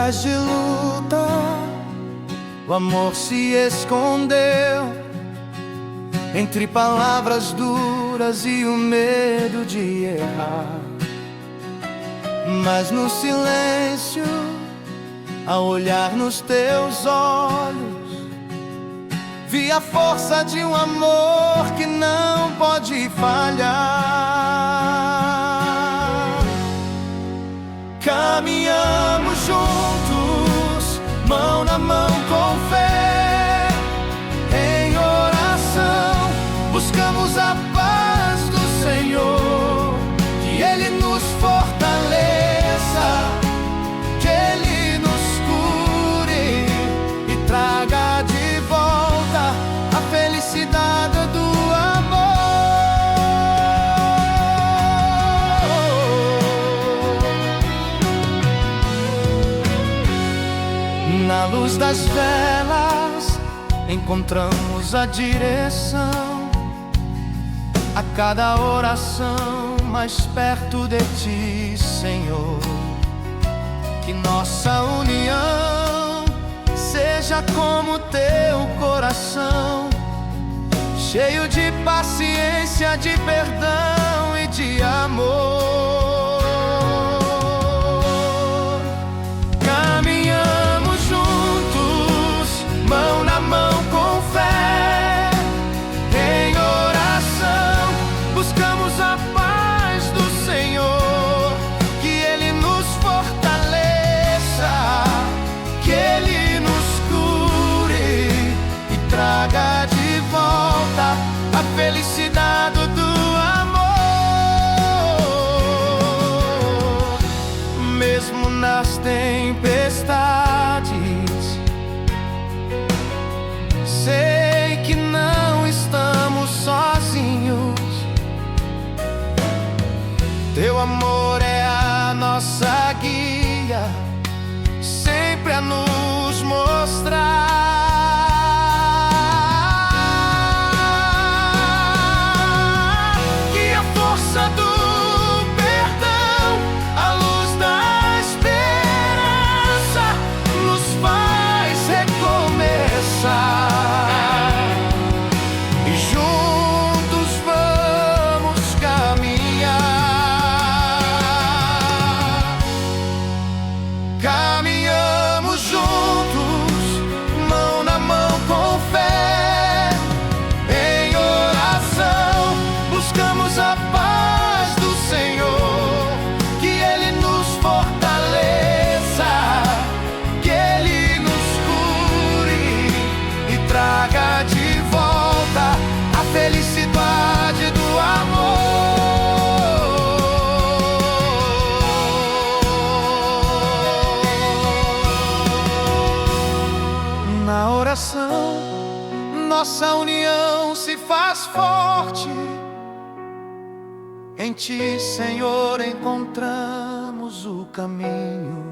dias de luta, o amor se escondeu entre palavras duras e o medo de errar. Mas no silêncio, ao olhar nos teus olhos, vi a força de um amor que não pode falhar. Caminhamos juntos, mão na mão com fé, em oração, buscamos a paz do Senhor, que Ele nos fortaleça, que Ele nos cure e traga de volta a felicidade do amor. Na luz das velas encontramos a direção, a cada oração mais perto de Ti, Senhor. Que nossa união seja como Teu coração, cheio de paciência, de perdão e de amor. Caminhamos juntos, mão na mão com fé, em oração, buscamos a paz do Senhor, que Ele nos fortaleça, que Ele nos cure e traga de volta a felicidade do amor. Mesmo nas tempestades, sei que não estamos sozinhos. Teu amor é a nossa guia, sempre a nos mostrar que a força do perdão, a luz da esperança, nos faz recomeçar. E juntos vamos caminhar. Caminhamos juntos, mão na mão com fé, em oração, buscamos a paz do Senhor, que Ele nos fortaleça, que Ele nos cure e traga de volta a felicidade do amor. Na oração, nossa união se faz forte. Em Ti, Senhor, encontramos o caminho.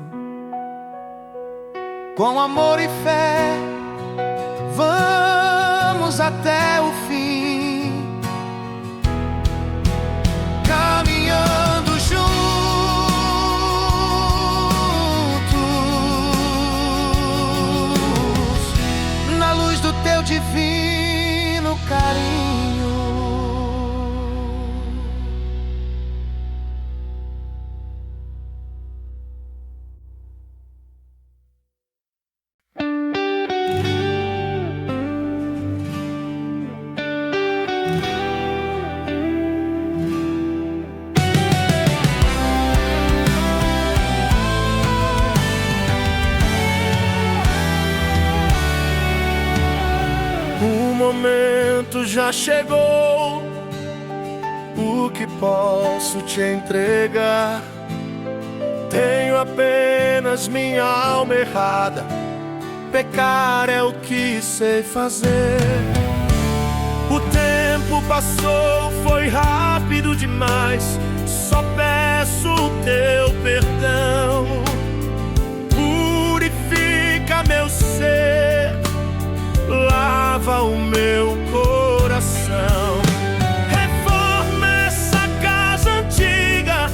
Com amor e fé, vamos até o fim, caminhando juntos, na luz do Teu divino carinho. O momento já chegou, o que posso te entregar? Tenho apenas minha alma errada, pecar é o que sei fazer. O tempo passou, foi rápido demais, só peço o Teu perdão. Purifica meu ser, lava o meu coração. Reforma essa casa antiga,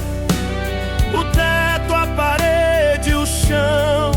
o teto, a parede, o chão.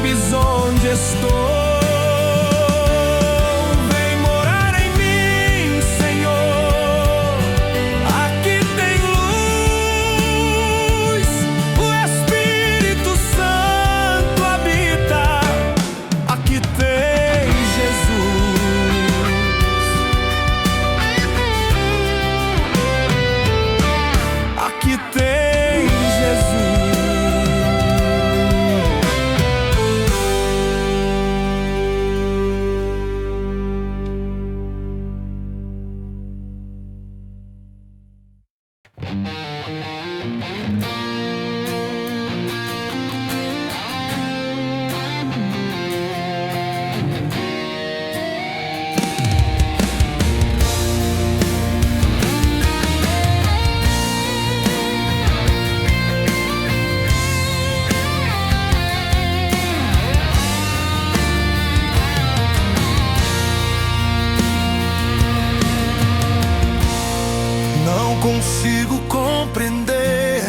sabes onde estou. Vem morar em mim, Senhor. Aqui tem luz, o Espírito Santo habita. Aqui tem Jesus. Aqui tem Jesus. Não consigo compreender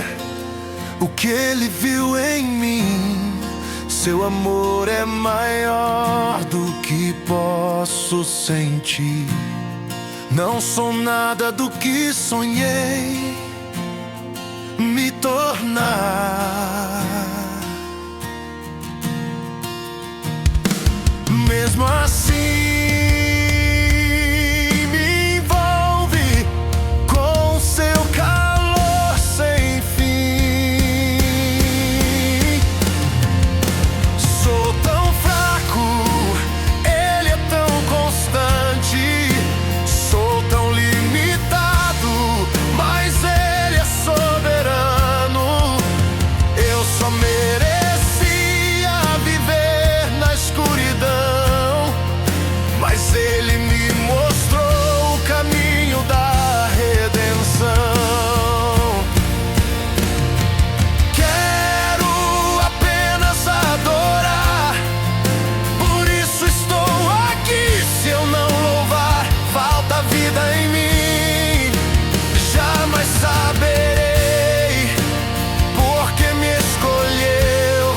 o que ele viu em mim. Seu amor é maior do que posso sentir. Não sou nada do que sonhei me tornar. Mesmo assim, me envolve com seu calor sem fim. Sou tão fraco, ele é tão constante. Sou tão limitado, mas ele é soberano. Eu só merecia viver na escuridão, mas ele me mostrou o caminho da redenção. Quero apenas adorar, por isso estou aqui. Se eu não louvar, falta vida em mim. Jamais saberei porque me escolheu,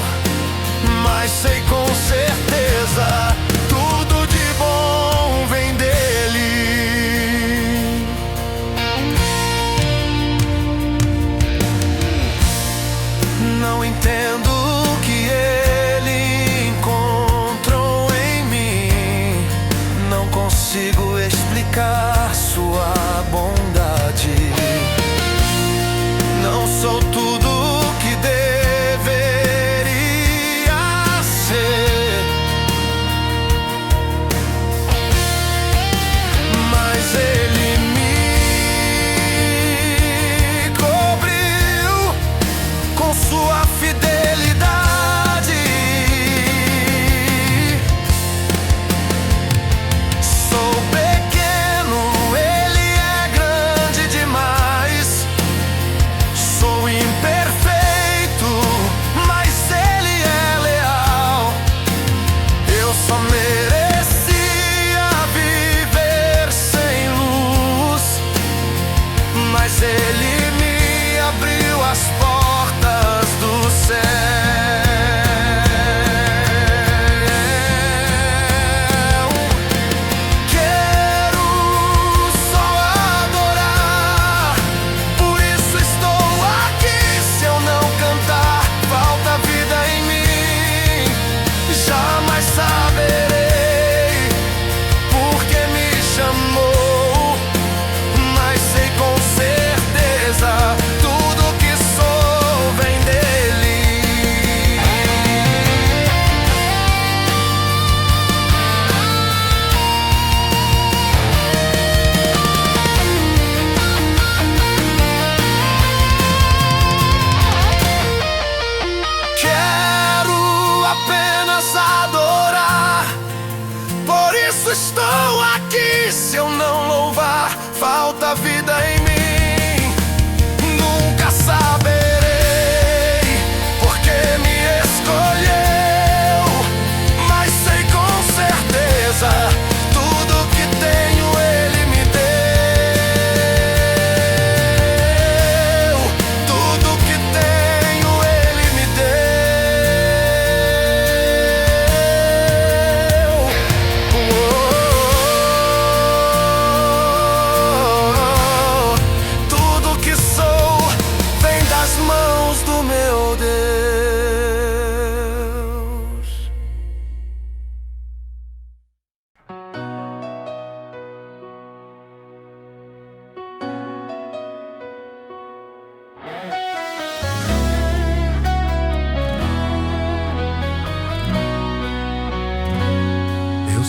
mas sei com certeza tudo de bom vem dele. Não entendo o que ele encontrou em mim. Não consigo explicar sua bondade. Não sou tudo o que deveria ser, mas ele me cobriu com sua fidelidade. Sou pequeno, ele é grande demais. Sou imperfeito, mas ele é leal. Eu só merecia viver sem luz, mas ele me abriu as portas do céu. Quero só adorar, por isso estou aqui. Se eu não cantar, falta vida em mim. Jamais saberei porque me chamou, mas sei com certeza tudo que sou vem dele. Quero apenas adorar,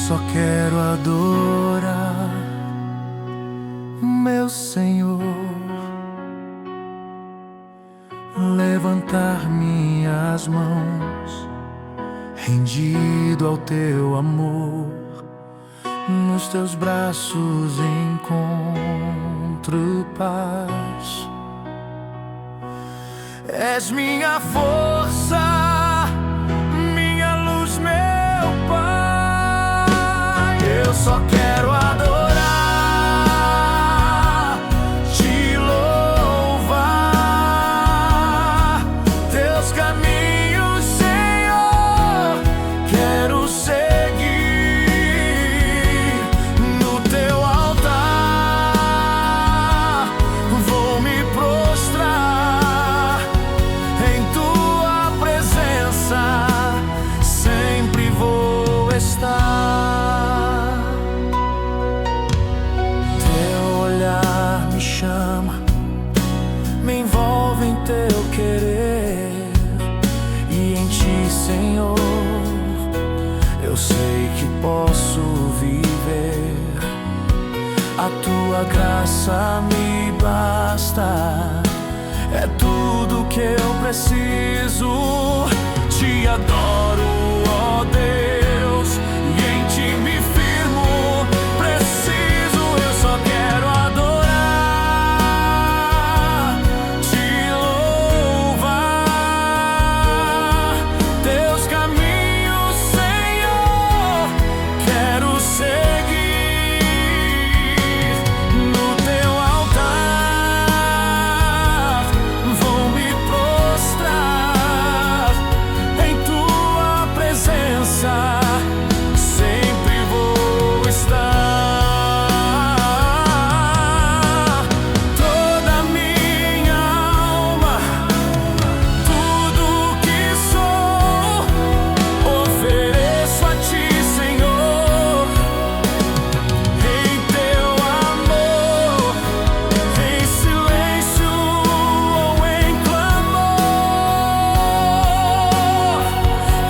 só quero adorar meu Senhor, levantar minhas mãos, rendido ao teu amor. Nos teus braços encontro paz. És minha força, minha luz, meu Pai. Eu só quero adorar, te louvar, teus caminhos, Senhor, quero seguir no teu altar. Vou me prostrar em tua presença, sempre vou estar. Teu olhar me chama, me envolve em teu querer, e em ti, Senhor, eu sei que posso viver. A tua graça me basta, é tudo que eu preciso. Te adoro, ó Deus, e em ti me firmo, preciso. Eu só quero adorar, te louvar, teus caminhos, Senhor, quero seguir no teu altar. Vou me prostrar em tua presença, sempre vou estar. Toda minha alma, tudo que sou, ofereço a ti, Senhor, em teu amor, em silêncio ou em clamor.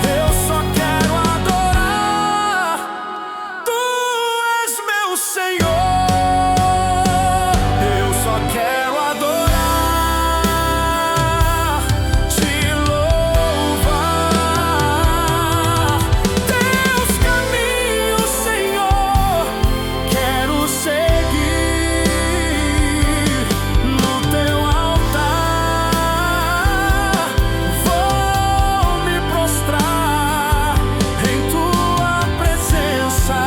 Eu só quero adorar, tu és meu Senhor. Eu só quero adorar, te louvar, teus caminhos, Senhor, quero seguir no teu altar. Vou me prostrar em tua presença,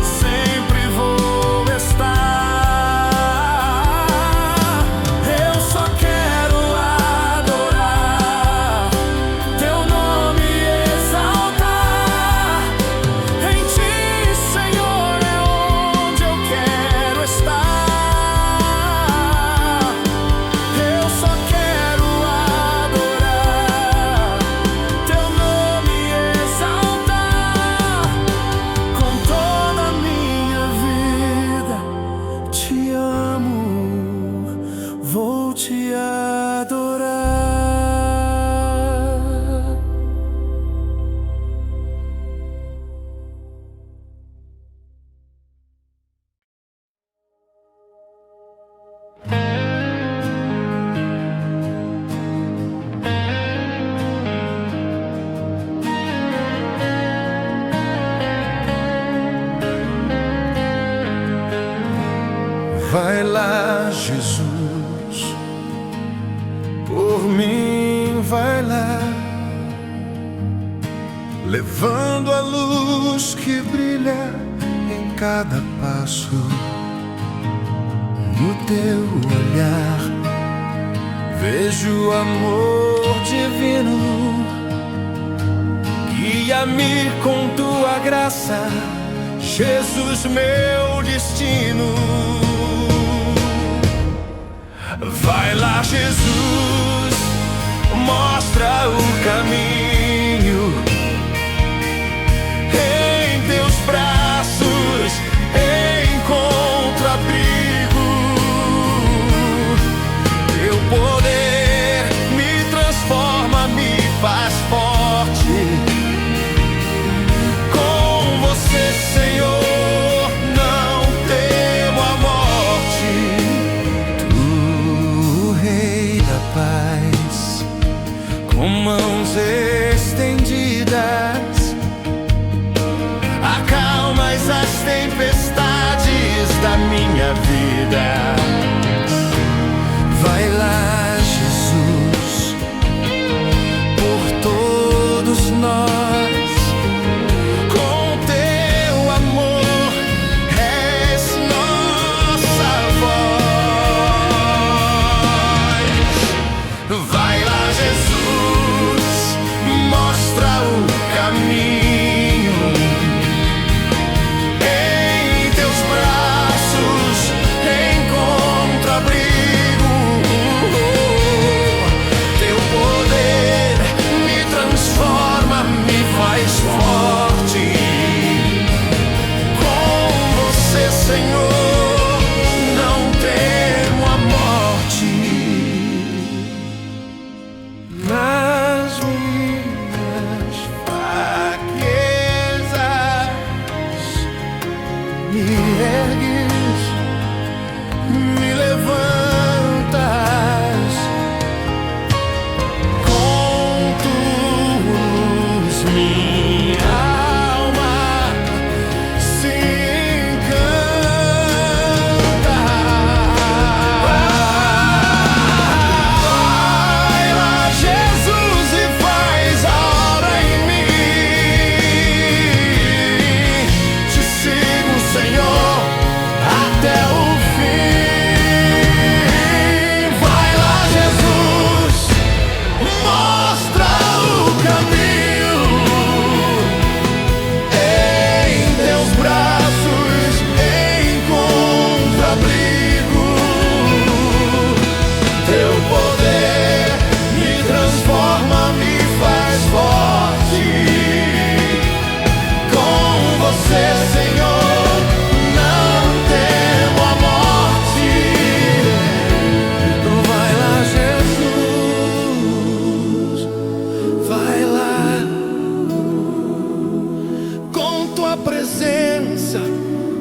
sempre vou estar. Eu só quero adorar, teu nome exaltar. Em ti, Senhor, é onde eu quero estar. Eu só quero adorar, teu nome exaltar. Com toda a minha vida te amo, vou te adorar. Vai lá, Jesus, por mim vai lá, levando a luz que brilha em cada passo. No teu olhar vejo amor divino, guia-me com tua graça, Jesus, meu destino. Vai lá, Jesus, mostra o caminho. Em teus braços encontro abrigo. Teu poder me transforma, me faz forte. Com você presença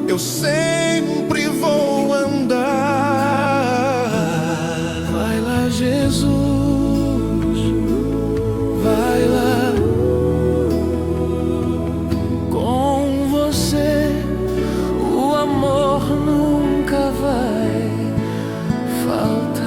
eu sempre vou andar. Vai lá, Jesus, vai lá. Com você o amor nunca vai faltar.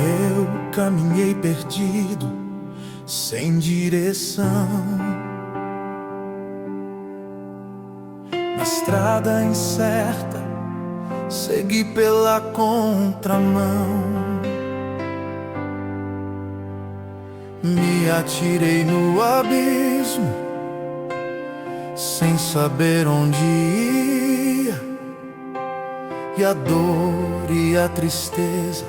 Eu caminhei perdido, sem direção, na estrada incerta, segui pela contramão. Me atirei no abismo, sem saber onde ia, e a dor e a tristeza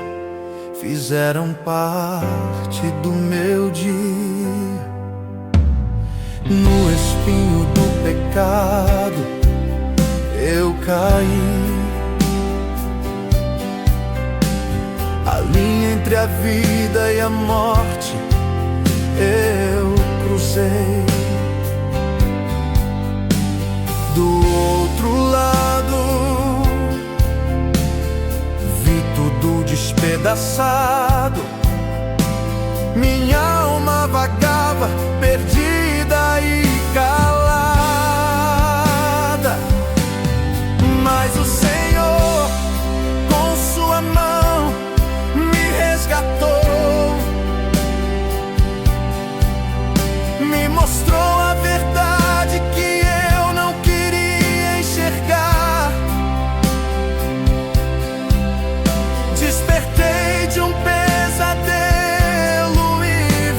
fizeram parte do meu dia. No espinho do pecado eu caí, a linha entre a vida e a morte eu cruzei. Do outro lado vi tudo despedaçado, minha alma vagava, perdida e calada. Mas o Senhor, com sua mão, me resgatou, me mostrou a verdade que eu não queria enxergar. Despertei de um pesadelo e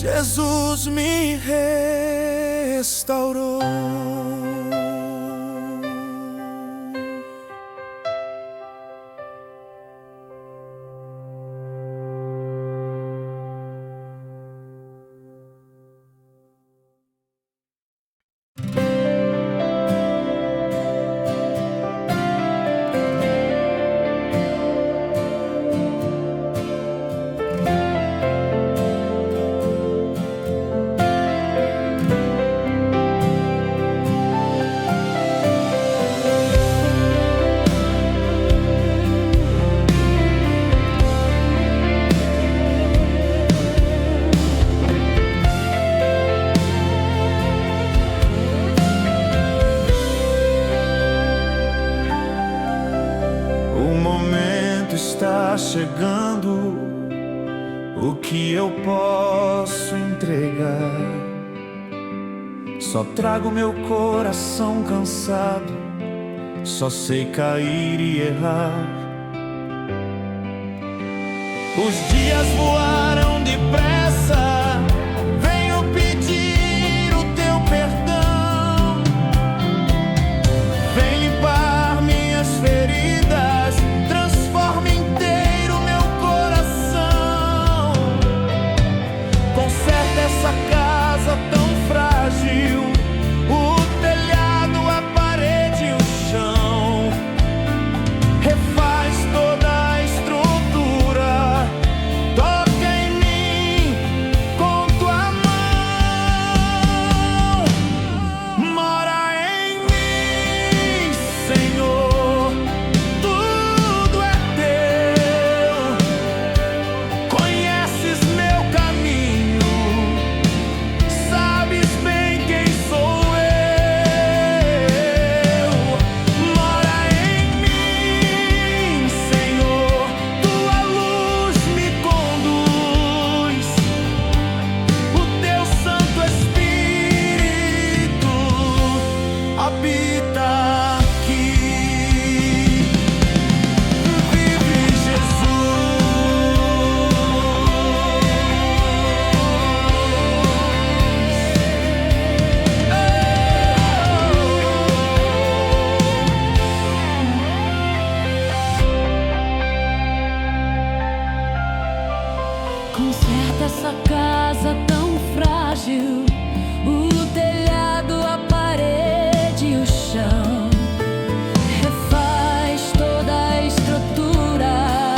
Jesus me restaurou. Está chegando, o que eu posso entregar? Só trago meu coração cansado, só sei cair e errar. Os dias voaram depressa, venho pedir o teu perdão. Vem limpar minhas feridas, transforma inteiro meu coração. Conserta essa casa tão frágil, o telhado, a parede e o chão. Refaz toda a estrutura, toca em mim com tua mão. Mora em mim, Senhor, tudo é teu. Conheces meu caminho, sabes bem quem sou eu. Mora em mim, Senhor, tua luz me conduz, o teu Santo Espírito habita aqui. Vive Conserta essa casa tão frágil, o telhado, a parede e o chão. Refaz toda a estrutura,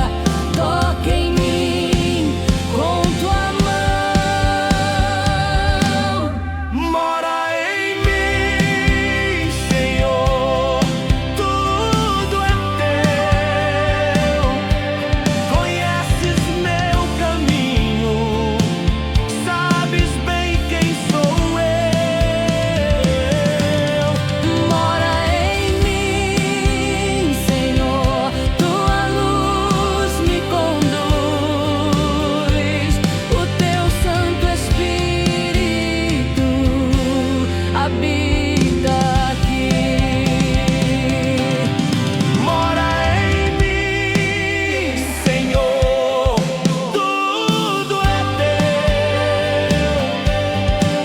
toca em mim com tua mão. Mora em mim, Senhor, tudo é teu. Conheces meu caminho, sabes bem quem sou eu. Mora em mim, Senhor, tua luz me conduz, o teu Santo Espírito habita aqui. Mora em mim, Senhor, tudo é teu.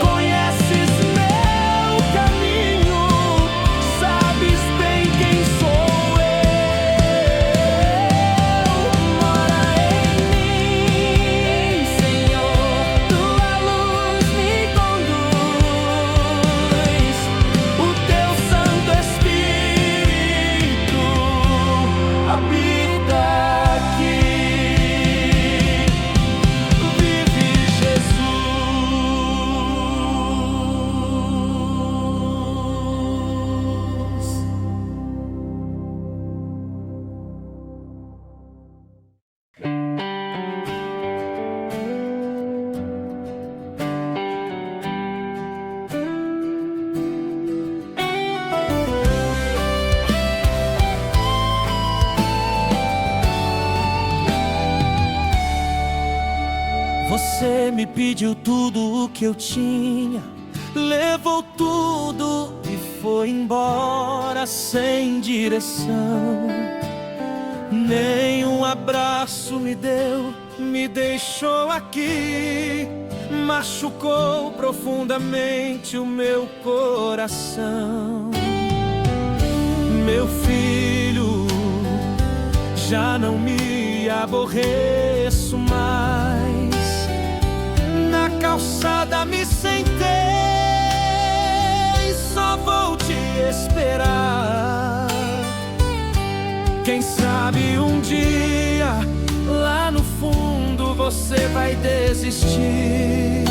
Conheces meu caminho, sabes bem quem sou eu. Mora em mim, Senhor, tua luz me conduz, o teu Santo Espírito habita aqui. Vive Jesus. Você me pediu tudo o que eu tinha, levou tudo e foi embora sem direção. Nem um abraço me deu, me deixou aqui machucou profundamente o meu coração. Meu filho, já não me aborreço mais. Na calçada me sentei, só vou te esperar. Quem sabe um dia, lá no fundo, você vai desistir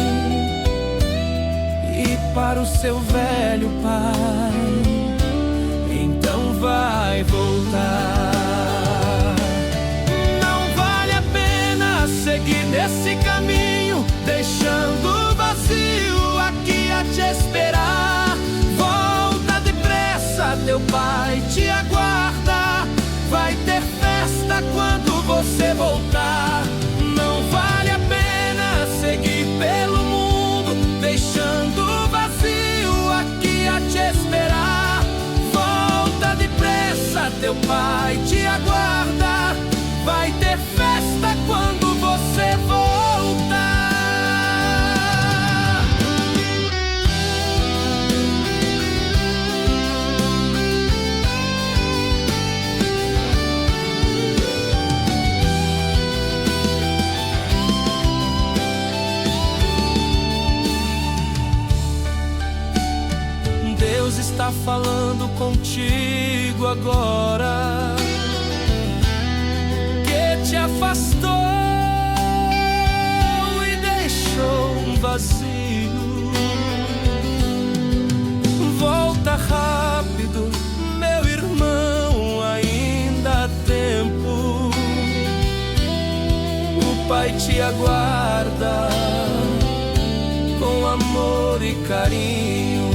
e para o seu velho pai então vai voltar. Não vale a pena seguir nesse caminho, deixando vazio aqui a te esperar. Volta depressa, teu pai te aguarda. Vai ter festa quando você voltar. Não vale a pena seguir pelo mundo, deixando vazio aqui a te esperar. Volta depressa, teu pai te aguarda. Vai ter festa quando você voltar. Deus está falando contigo agora, que te afastou e deixou um vazio. Volta rápido, meu irmão, ainda há tempo. O Pai te aguarda com amor e carinho.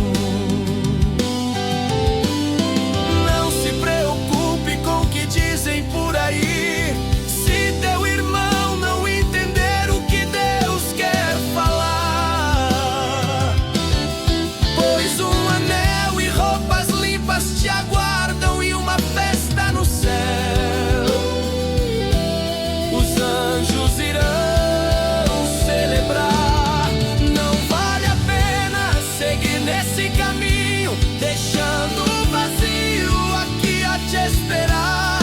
Dizem por aí, se teu irmão não entender o que Deus quer falar, pois um anel e roupas limpas te aguardam e uma festa no céu. Os anjos irão celebrar. Não vale a pena seguir nesse caminho, deixando vazio aqui a te esperar.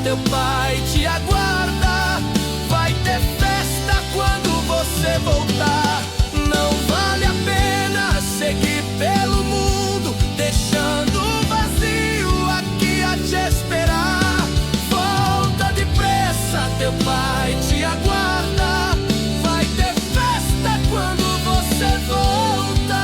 Teu pai te aguarda. Vai ter festa quando você voltar. Não vale a pena seguir pelo mundo, deixando vazio aqui a te esperar. Volta depressa, teu pai te aguarda. Vai ter festa quando você voltar.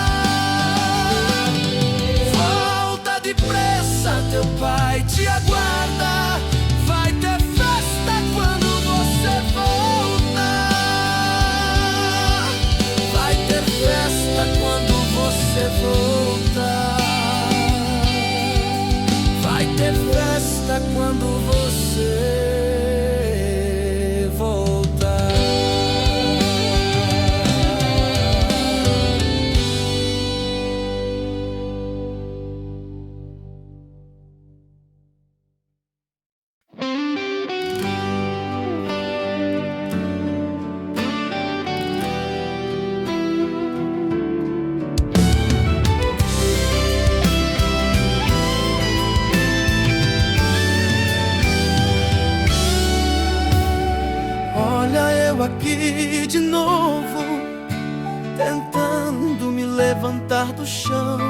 Volta depressa, teu pai te aguarda. Vai ter festa quando você voltar. Vai ter festa quando você voltar. Vai ter festa quando você voltar. Aqui de novo, tentando me levantar do chão,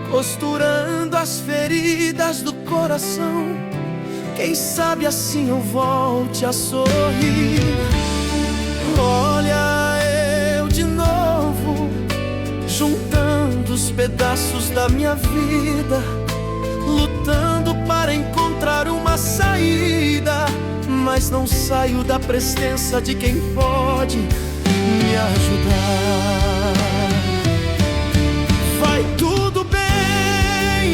costurando as feridas do coração. Quem sabe assim eu volte a sorrir. Olha eu de novo, juntando os pedaços da minha vida, lutando para encontrar uma saída, mas não saio da presença de quem pode me ajudar. Vai tudo bem,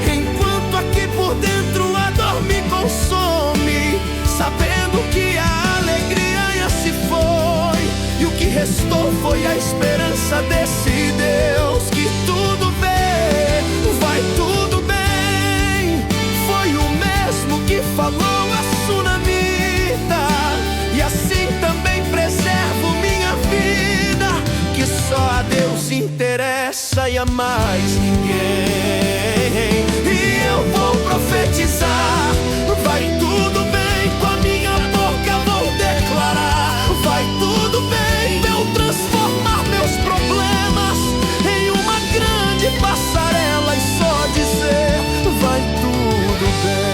enquanto aqui por dentro a dor me consome, sabendo que a alegria já se foi, e o que restou foi a esperança desse Deus que tudo vê. Vai tudo bem, foi o mesmo que falou a tsunamita, e assim também presente te interessa e a mais ninguém. E eu vou profetizar, vai tudo bem, com a minha boca vou declarar, vai tudo bem, eu transformar meus problemas em uma grande passarela e só dizer, vai tudo bem.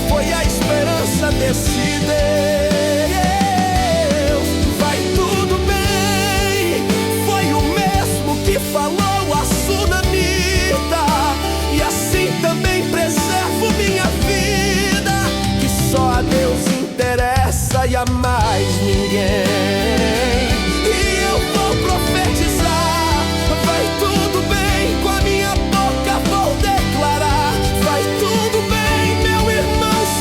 Foi a esperança desse Deus. Vai tudo bem, foi o mesmo que falou a sunamita, e assim também preservo minha vida, que só a Deus interessa e a mais ninguém. E eu vou profetizar, vai tudo bem, com a minha boca vou declarar, vai tudo bem.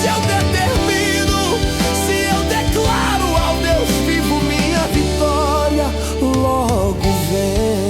Se eu determino, se eu declaro ao Deus vivo, minha vitória logo vem.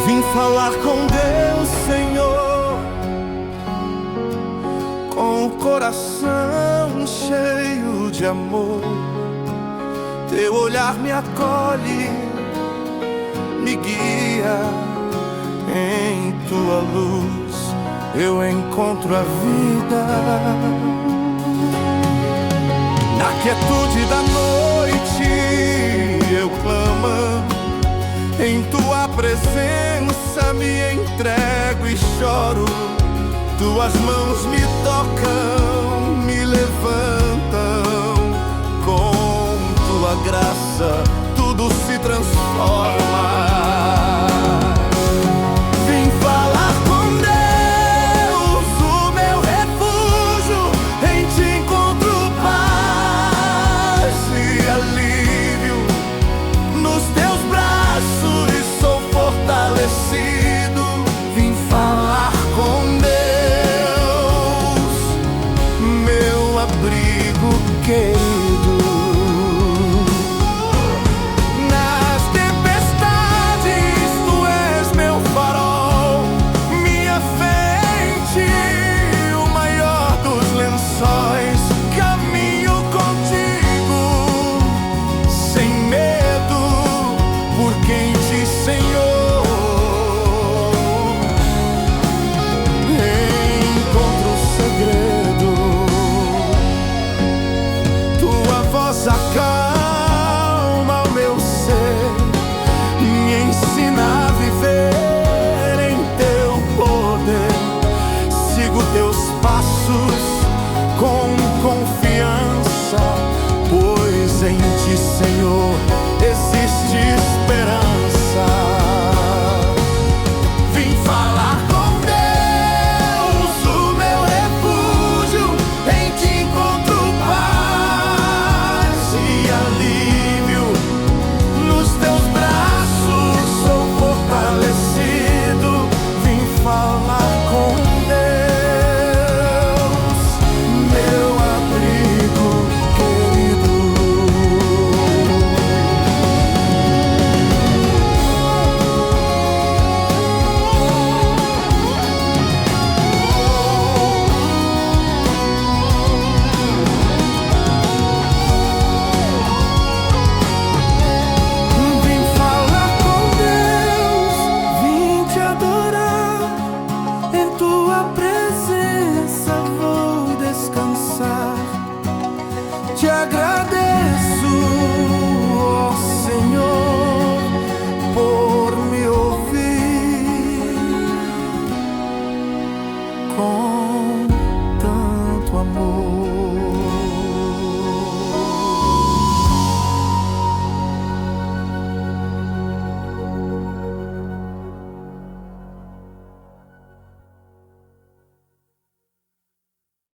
Vim falar com Deus, Senhor, com o coração cheio de amor. Teu olhar me acolhe, me guia. Em tua luz eu encontro a vida. Na quietude da noite eu clamo, em tua presença me entrego e choro. Tuas mãos me tocam, me levantam. Com tua graça tudo se transforma.